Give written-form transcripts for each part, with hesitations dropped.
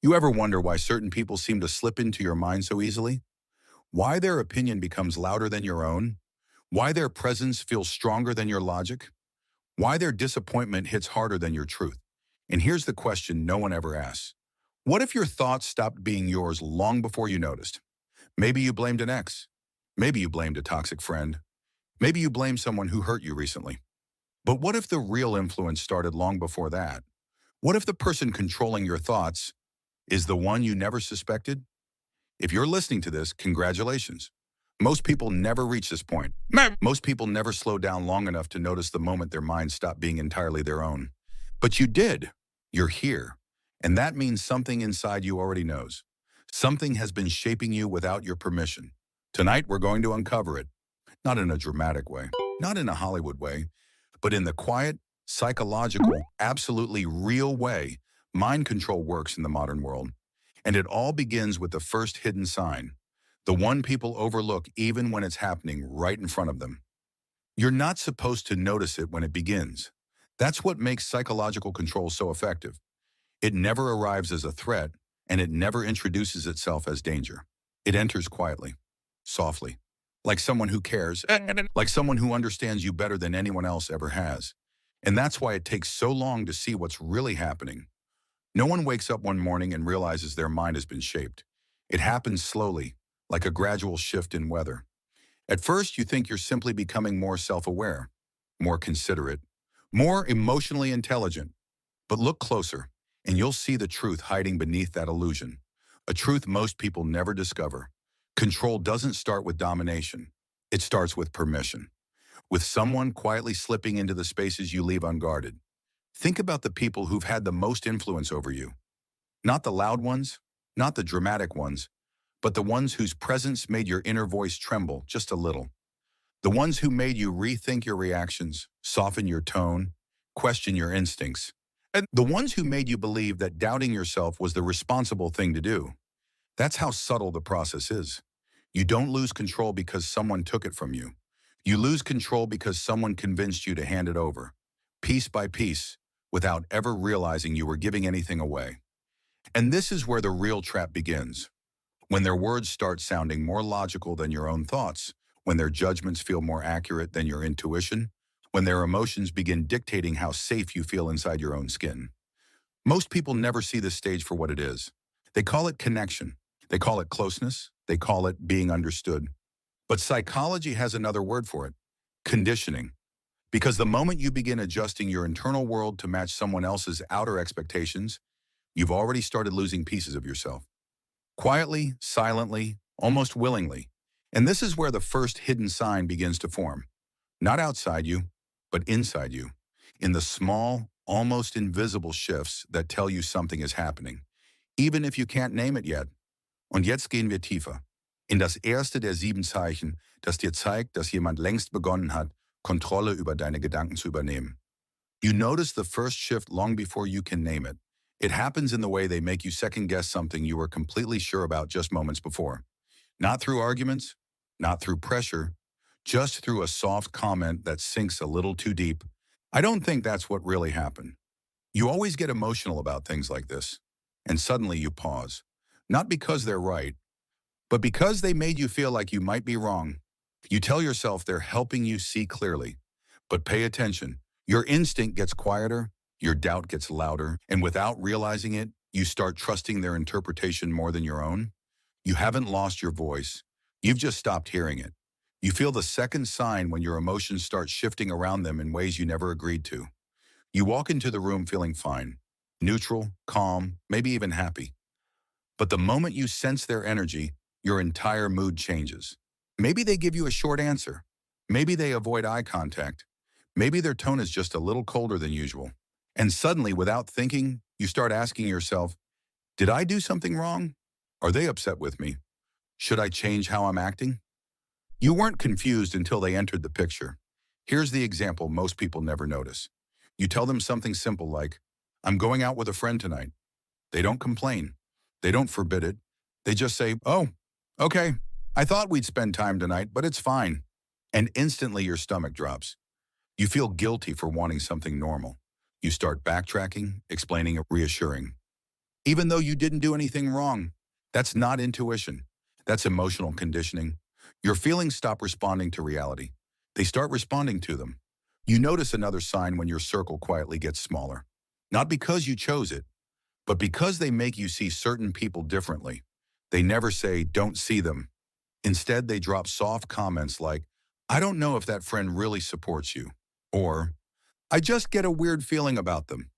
You ever wonder why certain people seem to slip into your mind so easily? Why their opinion becomes louder than your own? Why their presence feels stronger than your logic? Why their disappointment hits harder than your truth? And here's the question no one ever asks. What if your thoughts stopped being yours long before you noticed? Maybe you blamed an ex. Maybe you blamed a toxic friend. Maybe you blamed someone who hurt you recently. But what if the real influence started long before that? What if the person controlling your thoughts is the one you never suspected? If you're listening to this, congratulations. Most people never reach this point. Most people never slow down long enough to notice the moment their minds stop being entirely their own. But you did. You're here. And that means something inside you already knows. Something has been shaping you without your permission. Tonight, we're going to uncover it. Not in a dramatic way, not in a Hollywood way, but in the quiet, psychological, absolutely real way mind control works in the modern world. And it all begins with the first hidden sign, the one people overlook even when it's happening right in front of them. You're not supposed to notice it when it begins. That's what makes psychological control so effective. It never arrives as a threat, and it never introduces itself as danger. It enters quietly, softly, like someone who cares, like someone who understands you better than anyone else ever has. And that's why it takes so long to see what's really happening. No one wakes up one morning and realizes their mind has been shaped. It happens slowly, like a gradual shift in weather. At first, you think you're simply becoming more self-aware, more considerate, more emotionally intelligent. But look closer, and you'll see the truth hiding beneath that illusion. A truth most people never discover. Control doesn't start with domination. It starts with permission, with someone quietly slipping into the spaces you leave unguarded. Think about the people who've had the most influence over you. Not the loud ones, not the dramatic ones, but the ones whose presence made your inner voice tremble just a little. The ones who made you rethink your reactions, soften your tone, question your instincts. And the ones who made you believe that doubting yourself was the responsible thing to do. That's how subtle the process is. You don't lose control because someone took it from you. You lose control because someone convinced you to hand it over, piece by piece, without ever realizing you were giving anything away. And this is where the real trap begins. When their words start sounding more logical than your own thoughts, when their judgments feel more accurate than your intuition, when their emotions begin dictating how safe you feel inside your own skin. Most people never see this stage for what it is. They call it connection. They call it closeness. They call it being understood. But psychology has another word for it: conditioning. Because the moment you begin adjusting your internal world to match someone else's outer expectations, you've already started losing pieces of yourself. Quietly, silently, almost willingly. And this is where the first hidden sign begins to form. Not outside you, but inside you. In the small, almost invisible shifts that tell you something is happening, even if you can't name it yet. Und jetzt gehen wir tiefer. In das erste der 7 Zeichen, das dir zeigt, dass jemand längst begonnen hat, Kontrolle über deine Gedanken zu übernehmen. You notice the first shift long before you can name it. It happens in the way they make you second-guess something you were completely sure about just moments before. Not through arguments, not through pressure, just through a soft comment that sinks a little too deep. I don't think that's what really happened. You always get emotional about things like this, and suddenly you pause. Not because they're right, but because they made you feel like you might be wrong. You tell yourself they're helping you see clearly. But pay attention. Your instinct gets quieter, your doubt gets louder, and without realizing it, you start trusting their interpretation more than your own. You haven't lost your voice. You've just stopped hearing it. You feel the second sign when your emotions start shifting around them in ways you never agreed to. You walk into the room feeling fine, neutral, calm, maybe even happy. But the moment you sense their energy, your entire mood changes. Maybe they give you a short answer. Maybe they avoid eye contact. Maybe their tone is just a little colder than usual. And suddenly, without thinking, you start asking yourself, did I do something wrong? Are they upset with me? Should I change how I'm acting? You weren't confused until they entered the picture. Here's the example most people never notice. You tell them something simple like, I'm going out with a friend tonight. They don't complain. They don't forbid it. They just say, oh, okay, I thought we'd spend time tonight, but it's fine. And instantly your stomach drops. You feel guilty for wanting something normal. You start backtracking, explaining, reassuring. even though you didn't do anything wrong. That's not intuition. That's emotional conditioning. Your feelings stop responding to reality. They start responding to them. You notice another sign when your circle quietly gets smaller. Not because you chose it, but because they make you see certain people differently. They never say, don't see them. Instead, they drop soft comments like, I don't know if that friend really supports you. Or, I just get a weird feeling about them.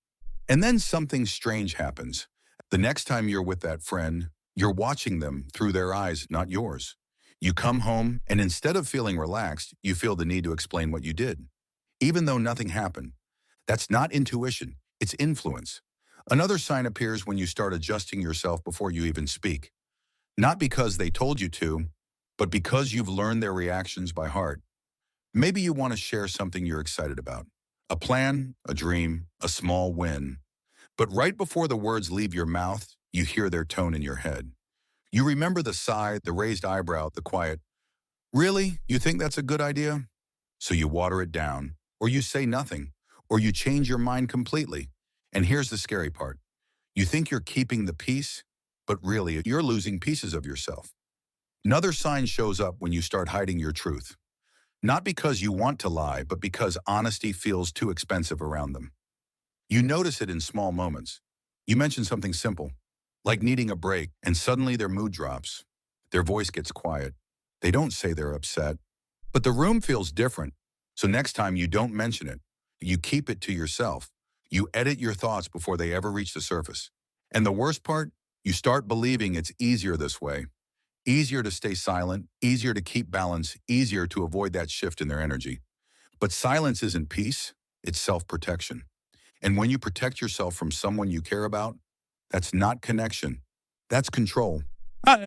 And then something strange happens. The next time you're with that friend, you're watching them through their eyes, not yours. You come home, and instead of feeling relaxed, you feel the need to explain what you did, even though nothing happened. That's not intuition, it's influence. Another sign appears when you start adjusting yourself before you even speak. Not because they told you to, but because you've learned their reactions by heart. Maybe you want to share something you're excited about. A plan, a dream, a small win. But right before the words leave your mouth, you hear their tone in your head. You remember the sigh, the raised eyebrow, the quiet, really? You think that's a good idea? So you water it down, or you say nothing, or you change your mind completely. And here's the scary part. You think you're keeping the peace, but really you're losing pieces of yourself. Another sign shows up when you start hiding your truth. Not because you want to lie, but because honesty feels too expensive around them. You notice it in small moments. You mention something simple, like needing a break, and suddenly their mood drops. Their voice gets quiet. They don't say they're upset, but the room feels different. So next time you don't mention it. You keep it to yourself. You edit your thoughts before they ever reach the surface. And the worst part, you start believing it's easier this way. Easier to stay silent, easier to keep balance, easier to avoid that shift in their energy. But silence isn't peace, it's self-protection. And when you protect yourself from someone you care about, that's not connection, that's control.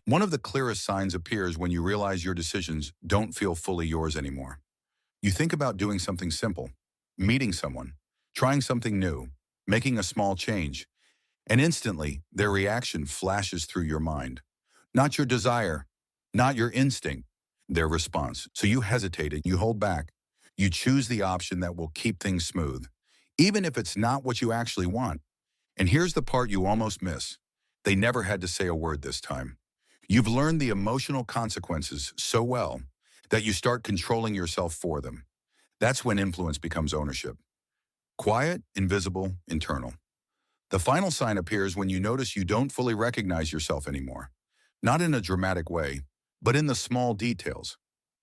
One of the clearest signs appears when you realize your decisions don't feel fully yours anymore. You think about doing something simple, meeting someone, trying something new, making a small change, and instantly their reaction flashes through your mind. Not your desire, not your instinct, their response. So you hesitate, you hold back. You choose the option that will keep things smooth, even if it's not what you actually want. And here's the part you almost miss. They never had to say a word this time. You've learned the emotional consequences so well that you start controlling yourself for them. That's when influence becomes ownership. Quiet, invisible, internal. The final sign appears when you notice you don't fully recognize yourself anymore. Not in a dramatic way, but in the small details.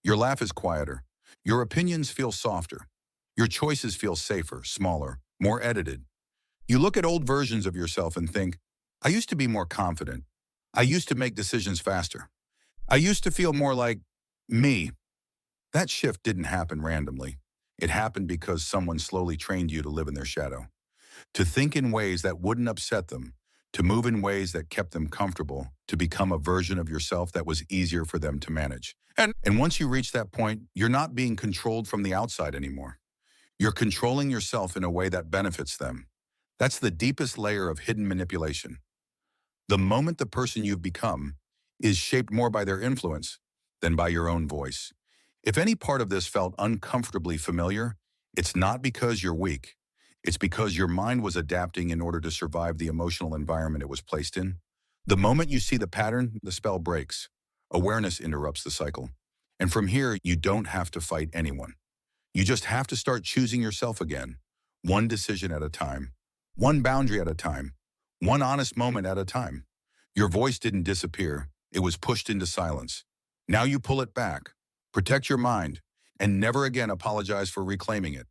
Your laugh is quieter. Your opinions feel softer. Your choices feel safer, smaller, more edited. You look at old versions of yourself and think, I used to be more confident. I used to make decisions faster. I used to feel more like me. That shift didn't happen randomly. It happened because someone slowly trained you to live in their shadow, to think in ways that wouldn't upset them, to move in ways that kept them comfortable, to become a version of yourself that was easier for them to manage. And once you reach that point, you're not being controlled from the outside anymore. You're controlling yourself in a way that benefits them. That's the deepest layer of hidden manipulation. The moment the person you've become is shaped more by their influence than by your own voice. If any part of this felt uncomfortably familiar, it's not because you're weak. It's because your mind was adapting in order to survive the emotional environment it was placed in. The moment you see the pattern, the spell breaks. Awareness interrupts the cycle. And from here, you don't have to fight anyone. You just have to start choosing yourself again, one decision at a time, one boundary at a time, one honest moment at a time. Your voice didn't disappear. It was pushed into silence. Now you pull it back, protect your mind, and never again apologize for reclaiming it.